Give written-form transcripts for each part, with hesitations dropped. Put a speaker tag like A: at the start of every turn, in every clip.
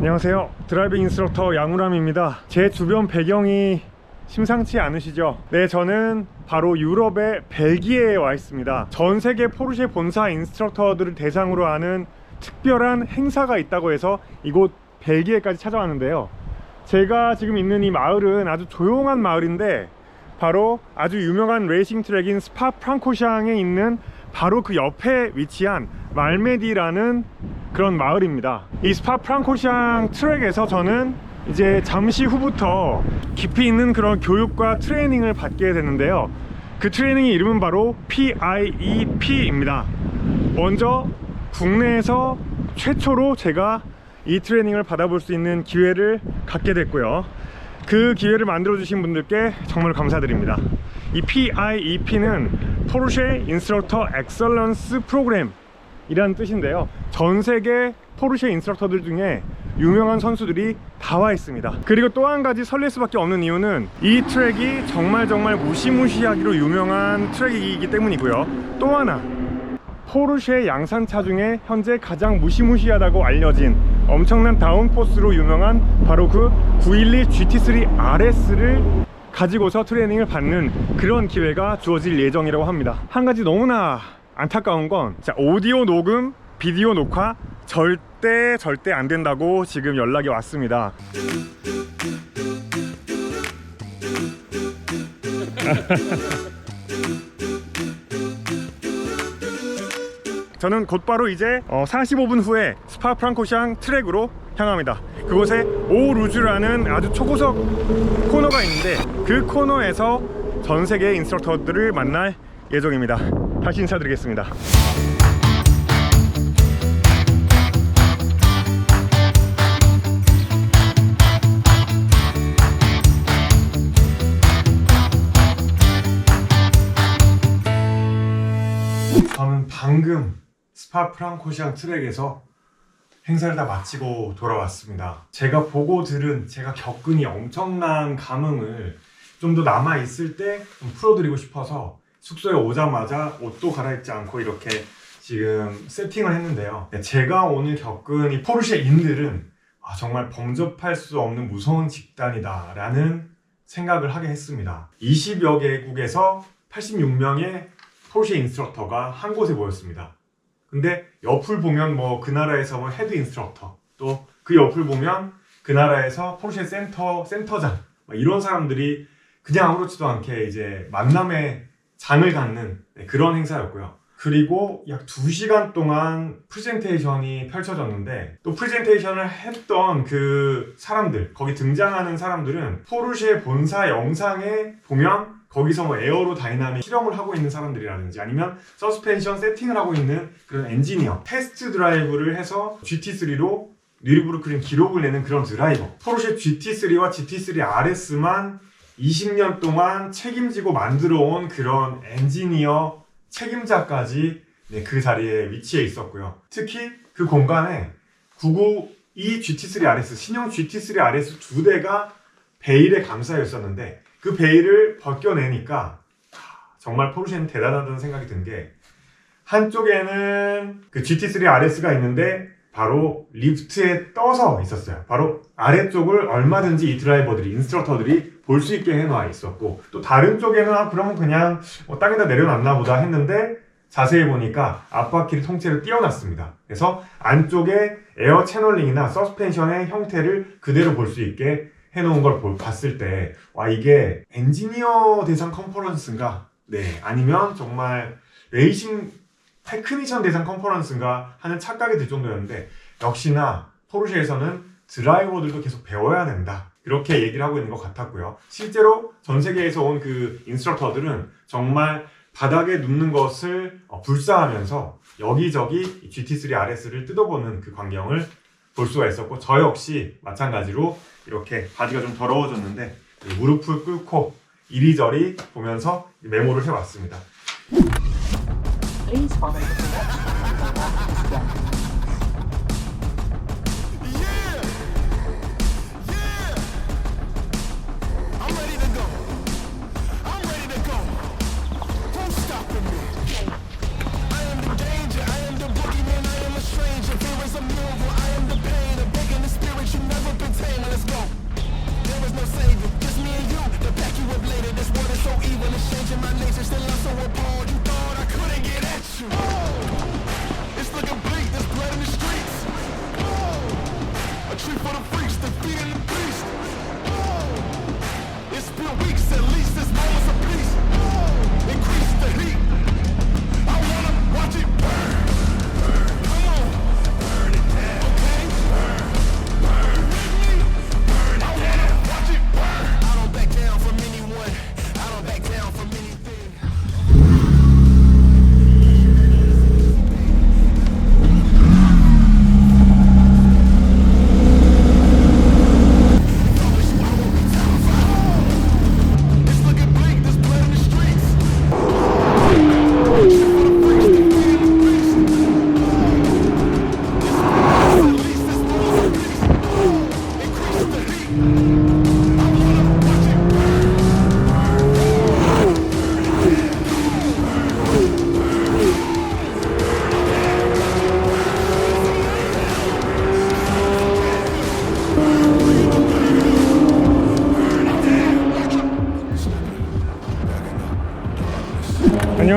A: 안녕하세요. 드라이빙 인스트럭터 양우람입니다. 제 주변 배경이 심상치 않으시죠? 네, 저는 바로 유럽의 벨기에에 와 있습니다. 전 세계 포르쉐 본사 인스트럭터들을 대상으로 하는 특별한 행사가 있다고 해서 이곳 벨기에까지 찾아왔는데요. 제가 지금 있는 이 마을은 아주 조용한 마을인데 바로 아주 유명한 레이싱 트랙인 스파 프랑코샹에 있는 바로 그 옆에 위치한 말메디라는 그런 마을입니다. 이 스파 프랑코샹 트랙에서 저는 이제 잠시 후부터 깊이 있는 그런 교육과 트레이닝을 받게 되는데요. 그 트레이닝의 이름은 바로 PIEP입니다. 먼저 국내에서 최초로 제가 이 트레이닝을 받아볼 수 있는 기회를 갖게 됐고요. 그 기회를 만들어 주신 분들께 정말 감사드립니다. 이 PIEP는 포르쉐 인스트럭터 엑설런스 프로그램 이라는 뜻인데요. 전 세계 포르쉐 인스트럭터들 중에 유명한 선수들이 다 와 있습니다. 그리고 또 한 가지 설렐 수밖에 없는 이유는 이 트랙이 정말 무시무시하기로 유명한 트랙이기 때문이고요. 또 하나, 포르쉐 양산차 중에 현재 가장 무시무시하다고 알려진 엄청난 다운포스로 유명한 바로 그 911 GT3 RS를 가지고서 트레이닝을 받는 그런 기회가 주어질 예정이라고 합니다. 한 가지 너무나 안타까운 건 오디오 녹음, 비디오 녹화 절대 안 된다고 지금 연락이 왔습니다. 저는 곧바로 이제 45분 후에 스파 프랑코샹 트랙으로 향합니다. 그곳에 오루즈라는 아주 초고속 코너가 있는데 그 코너에서 전 세계 인스트럭터들을 만날 예정입니다. 다시 인사드리겠습니다. 저는 방금 스파 프랑코샹 트랙에서 행사를 다 마치고 돌아왔습니다. 제가 보고 들은, 제가 겪은 이 엄청난 감흥을 좀 더 남아있을 때 좀 풀어드리고 싶어서 숙소에 오자마자 옷도 갈아입지 않고 이렇게 지금 세팅을 했는데요. 제가 오늘 겪은 이 포르쉐인들은 정말 범접할 수 없는 무서운 집단이다 라는 생각을 하게 했습니다. 20여 개국에서 86명의 포르쉐 인스트럭터가 한 곳에 모였습니다. 근데 옆을 보면 그 나라에서 헤드 인스트럭터, 또 그 옆을 보면 그 나라에서 포르쉐 센터장 이런 사람들이 그냥 아무렇지도 않게 이제 만남의 장을 갖는 그런 행사였고요. 그리고 약 2시간 동안 프레젠테이션이 펼쳐졌는데, 또 프레젠테이션을 했던 그 사람들, 거기 등장하는 사람들은 포르쉐 본사 영상에 보면 거기서 에어로 다이나믹 실험을 하고 있는 사람들이라든지 아니면 서스펜션 세팅을 하고 있는 그런 엔지니어, 테스트 드라이브를 해서 GT3로 뉴르부르크링 기록을 내는 그런 드라이버, 포르쉐 GT3와 GT3 RS만 20년 동안 책임지고 만들어 온 그런 엔지니어 책임자까지 그 자리에 위치해 있었고요. 특히 그 공간에 992 GT3 RS, 신형 GT3 RS 2대가 베일에 감싸여 있었는데, 그 베일을 벗겨내니까 정말 포르쉐는 대단하다는 생각이 든 게, 한쪽에는 그 GT3 RS가 있는데 바로 리프트에 떠서 있었어요. 바로 아래쪽을 얼마든지 이 드라이버들이, 인스트럭터들이 볼 수 있게 해놔 있었고, 또 다른 쪽에는 그러면 그냥 땅에다 내려놨나 보다 했는데 자세히 보니까 앞바퀴를 통째로 띄워놨습니다. 그래서 안쪽에 에어 채널링이나 서스펜션의 형태를 그대로 볼 수 있게 해놓은 걸 봤을 때, 이게 엔지니어 대상 컨퍼런스인가? 아니면 정말 레이싱 테크니션 대상 컨퍼런스인가 하는 착각이 들 정도였는데, 역시나 포르쉐에서는 드라이버들도 계속 배워야 된다, 이렇게 얘기를 하고 있는 것 같았고요. 실제로 전 세계에서 온 그 인스트럭터들은 정말 바닥에 눕는 것을 불사하면서 여기저기 GT3 RS를 뜯어보는 그 광경을 볼 수가 있었고, 저 역시 마찬가지로 이렇게 바지가 좀 더러워졌는데 무릎을 꿇고 이리저리 보면서 메모를 해왔습니다. Please follow the directions.
B: I am the boogeyman, I am a stranger. Fear is a miracle, I am the pain, a big in the spirit, you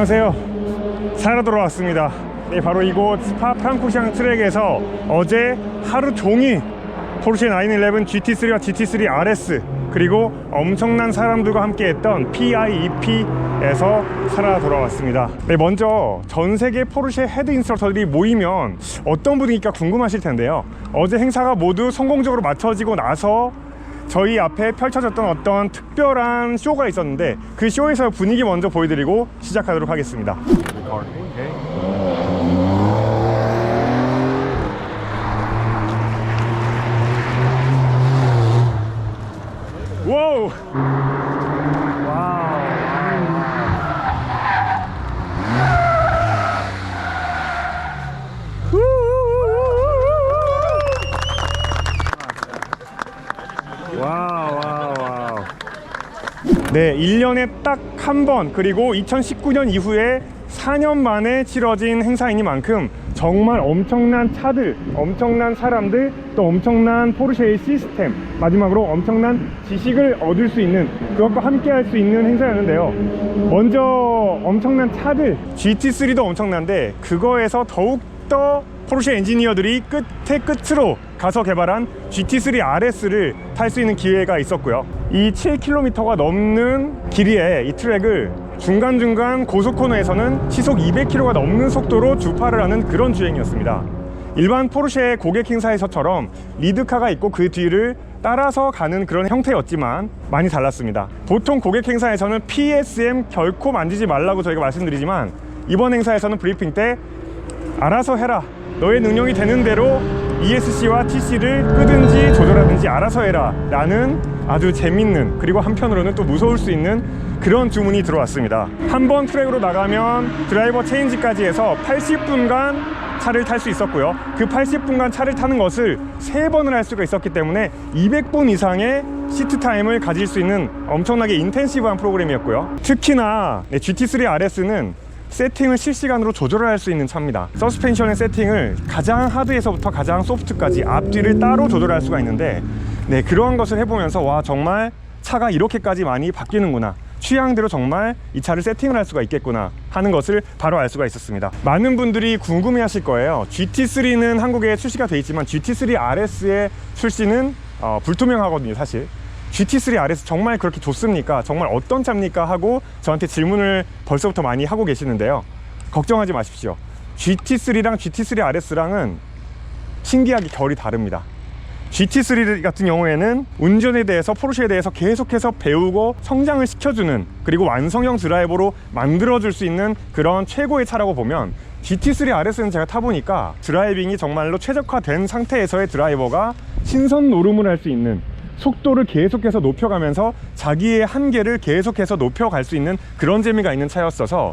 A: 안녕하세요. 살아 돌아왔습니다. 네, 바로 이곳 스파 프랑코샹 트랙에서 어제 하루 종일 포르쉐 911 GT3와 GT3 RS 그리고 엄청난 사람들과 함께 했던 PIEP에서 살아 돌아왔습니다. 네, 먼저 전세계 포르쉐 헤드 인스트럭터들이 모이면 어떤 분위기일까 궁금하실 텐데요. 어제 행사가 모두 성공적으로 마쳐지고 나서 저희 앞에 펼쳐졌던 어떤 특별한 쇼가 있었는데 그 쇼에서 분위기 먼저 보여드리고 시작하도록 하겠습니다. 와우! 와우. 네, 1년에 딱 한 번, 그리고 2019년 이후에 4년 만에 치러진 행사이니만큼 정말 엄청난 차들, 엄청난 사람들, 또 엄청난 포르쉐의 시스템, 마지막으로 엄청난 지식을 얻을 수 있는, 그것과 함께 할 수 있는 행사였는데요. 먼저 엄청난 차들, GT3도 엄청난데 그거에서 더욱더 포르쉐 엔지니어들이 끝의 끝으로 가서 개발한 GT3 RS를 탈 수 있는 기회가 있었고요. 이 7km가 넘는 길이의 이 트랙을 중간중간 고속 코너에서는 시속 200km가 넘는 속도로 주파를 하는 그런 주행이었습니다. 일반 포르쉐 고객 행사에서처럼 리드카가 있고 그 뒤를 따라서 가는 그런 형태였지만 많이 달랐습니다. 보통 고객 행사에서는 PSM 결코 만지지 말라고 저희가 말씀드리지만 이번 행사에서는 브리핑 때 알아서 해라, 너의 능력이 되는 대로 ESC와 TC를 끄든지 조절하든지 알아서 해라 라는 아주 재밌는, 그리고 한편으로는 또 무서울 수 있는 그런 주문이 들어왔습니다. 한 번 트랙으로 나가면 드라이버 체인지까지 해서 80분간 차를 탈 수 있었고요. 그 80분간 차를 타는 것을 3번을 할 수가 있었기 때문에 200분 이상의 시트 타임을 가질 수 있는 엄청나게 인텐시브한 프로그램이었고요. 특히나 GT3 RS는 세팅을 실시간으로 조절을 할 수 있는 차입니다. 서스펜션의 세팅을 가장 하드에서부터 가장 소프트까지 앞뒤를 따로 조절할 수가 있는데, 네, 그러한 것을 해보면서 와, 정말 차가 이렇게까지 많이 바뀌는구나, 취향대로 정말 이 차를 세팅을 할 수가 있겠구나 하는 것을 바로 알 수가 있었습니다. 많은 분들이 궁금해 하실 거예요. GT3는 한국에 출시가 돼 있지만 GT3 RS의 출시는 불투명하거든요. 사실 GT3 RS 정말 그렇게 좋습니까? 정말 어떤 차입니까? 하고 저한테 질문을 벌써부터 많이 하고 계시는데요. 걱정하지 마십시오. GT3랑 GT3 RS랑은 신기하게 결이 다릅니다. GT3 같은 경우에는 운전에 대해서, 포르쉐에 대해서 계속해서 배우고 성장을 시켜주는, 그리고 완성형 드라이버로 만들어줄 수 있는 그런 최고의 차라고 보면, GT3 RS는 제가 타보니까 드라이빙이 정말로 최적화된 상태에서의 드라이버가 신선 노름을 할 수 있는, 속도를 계속해서 높여가면서 자기의 한계를 계속해서 높여갈 수 있는 그런 재미가 있는 차였어서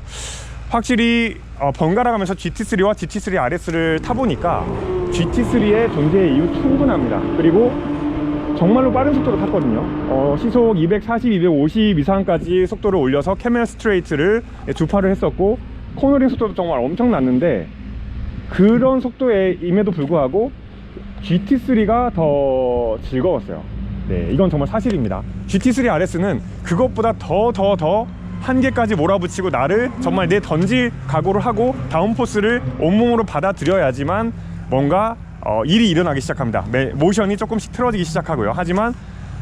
A: 확실히 번갈아 가면서 GT3와 GT3 RS를 타보니까 GT3의 존재의 이유 충분합니다. 그리고 정말로 빠른 속도로 탔거든요. 시속 240, 250 이상까지 속도를 올려서 캐멜 스트레이트를 주파를 했었고, 코너링 속도도 정말 엄청났는데, 그런 속도임에도 불구하고 GT3가 더 즐거웠어요. 네, 이건 정말 사실입니다. GT3 RS는 그것보다 더 한계까지 몰아붙이고 나를 정말 내 던질 각오를 하고 다운포스를 온몸으로 받아들여야지만 뭔가 일이 일어나기 시작합니다. 모션이 조금씩 틀어지기 시작하고요. 하지만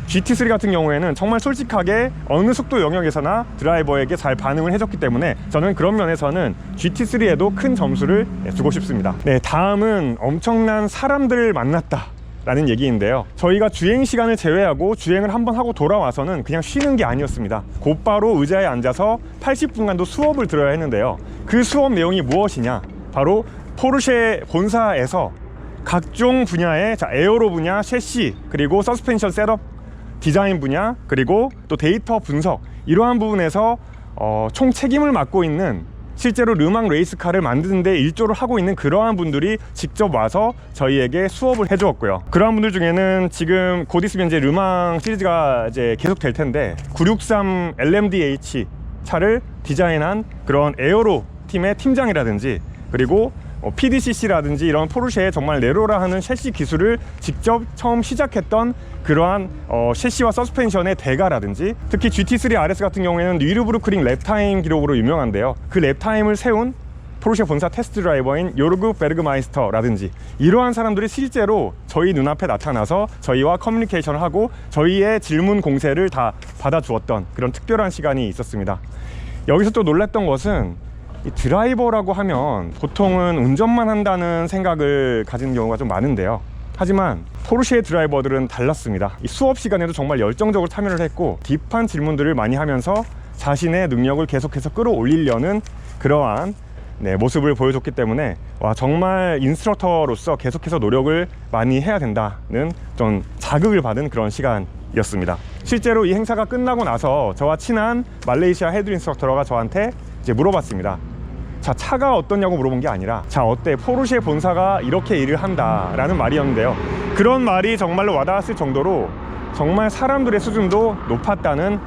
A: GT3 같은 경우에는 정말 솔직하게 어느 속도 영역에서나 드라이버에게 잘 반응을 해줬기 때문에 저는 그런 면에서는 GT3에도 큰 점수를 주고 싶습니다. 네, 다음은 엄청난 사람들을 만났다 라는 얘기인데요. 저희가 주행 시간을 제외하고 주행을 한번 하고 돌아와서는 그냥 쉬는 게 아니었습니다. 곧바로 의자에 앉아서 80분간도 수업을 들어야 했는데요. 그 수업 내용이 무엇이냐, 바로 포르쉐 본사에서 각종 분야의 에어로 분야, 셰시, 그리고 서스펜션 셋업 디자인 분야, 그리고 또 데이터 분석, 이러한 부분에서 총 책임을 맡고 있는, 실제로 르망 레이스카를 만드는 데 일조를 하고 있는 그러한 분들이 직접 와서 저희에게 수업을 해주었고요. 그러한 분들 중에는 지금 곧 있으면 이제 르망 시리즈가 이제 계속 될 텐데 963 LMDH 차를 디자인한 그런 에어로 팀의 팀장이라든지, 그리고
B: PDCC라든지 이런 포르쉐의 정말 내로라 하는 셰시 기술을 직접 처음 시작했던 그러한 셰시와 서스펜션의 대가라든지, 특히 GT3 RS 같은 경우에는 뉘르부르크링 랩타임 기록으로 유명한데요. 그 랩타임을 세운 포르쉐 본사 테스트 드라이버인 요르그 베르그마이스터라든지, 이러한 사람들이 실제로 저희 눈앞에 나타나서 저희와 커뮤니케이션을 하고 저희의 질문 공세를 다 받아주었던 그런 특별한 시간이 있었습니다. 여기서 또 놀랐던 것은, 이 드라이버라고 하면 보통은 운전만 한다는 생각을 가지는 경우가 좀 많은데요. 하지만 포르쉐의 드라이버들은 달랐습니다. 이 수업 시간에도 정말 열정적으로 참여를 했고 딥한 질문들을 많이 하면서 자신의 능력을 계속해서 끌어올리려는 그러한 모습을 보여줬기 때문에, 와, 정말 인스트럭터로서 계속해서 노력을 많이 해야 된다는 좀 자극을 받은 그런 시간이었습니다. 실제로 이 행사가 끝나고 나서 저와 친한 말레이시아 헤드 인스트럭터가 저한테 이제 물어봤습니다. 자, 차가 어떠냐고 물어본 게 아니라, 자, 어때? 포르쉐 본사가 이렇게 일을 한다 라는 말이었는데요. 그런 말이 정말로 와닿았을 정도로 정말 사람들의 수준도 높았다는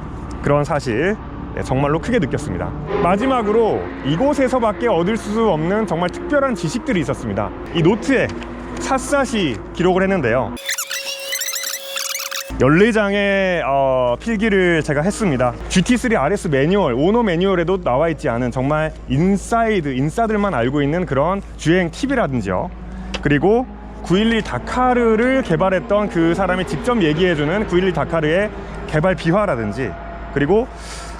B: 그런 사실, 정말로 크게 느꼈습니다. 마지막으로 이곳에서밖에 얻을 수 없는 정말 특별한 지식들이 있었습니다. 이 노트에 샅샅이 기록을 했는데요. 14장의 필기를 제가 했습니다. GT3 RS 매뉴얼, 오너 매뉴얼에도 나와 있지 않은 정말 인싸들만 알고 있는 그런 주행 팁이라든지요. 그리고 911 다카르를 개발했던 그 사람이 직접 얘기해주는 911 다카르의 개발 비화라든지, 그리고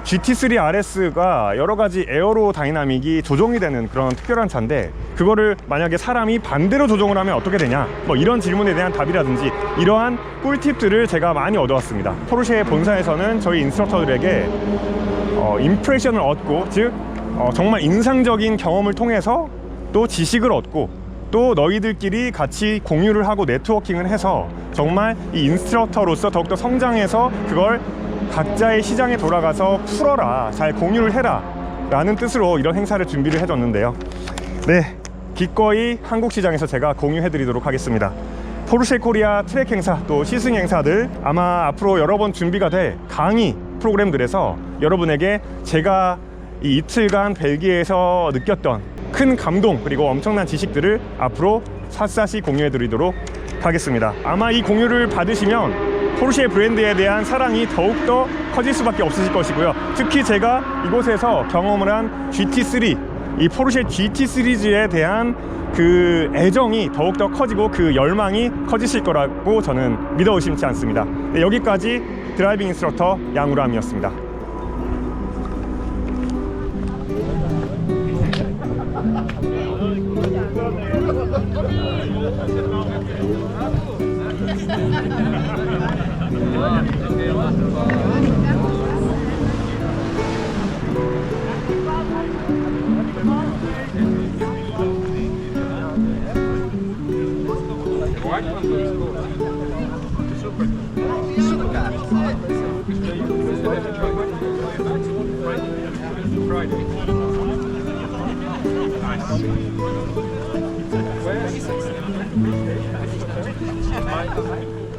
B: GT3 RS가 여러가지 에어로 다이나믹이 조정이 되는 그런 특별한 차인데, 그거를 만약에 사람이 반대로 조정을 하면 어떻게 되냐, 뭐 이런 질문에 대한 답이라든지, 이러한 꿀팁들을 제가 많이 얻어왔습니다. 포르쉐 본사에서는 저희 인스트럭터들에게 임프레션을 얻고, 즉 정말 인상적인 경험을 통해서 또 지식을 얻고, 또 너희들끼리 같이 공유를 하고 네트워킹을 해서 정말 이 인스트럭터로서 더욱더 성장해서 그걸 각자의 시장에 돌아가서 풀어라, 잘 공유를 해라 라는 뜻으로 이런 행사를 준비를 해줬는데요. 기꺼이 한국 시장에서 제가 공유해 드리도록 하겠습니다. 포르쉐 코리아 트랙 행사, 또 시승 행사들, 아마 앞으로 여러 번 준비가 될 강의 프로그램들에서 여러분에게 제가 이 이틀간 벨기에에서 느꼈던 큰 감동, 그리고 엄청난 지식들을 앞으로 샅샅이 공유해 드리도록 하겠습니다. 아마 이 공유를 받으시면 포르쉐 브랜드에 대한 사랑이 더욱더 커질 수밖에 없으실 것이고요. 특히 제가 이곳에서 경험을 한 GT3, 이 포르쉐 GT 시리즈에 대한 그 애정이 더욱더 커지고 그 열망이 커지실 거라고 저는 믿어 의심치 않습니다. 여기까지 드라이빙 인스트럭터 양우람이었습니다. Nice.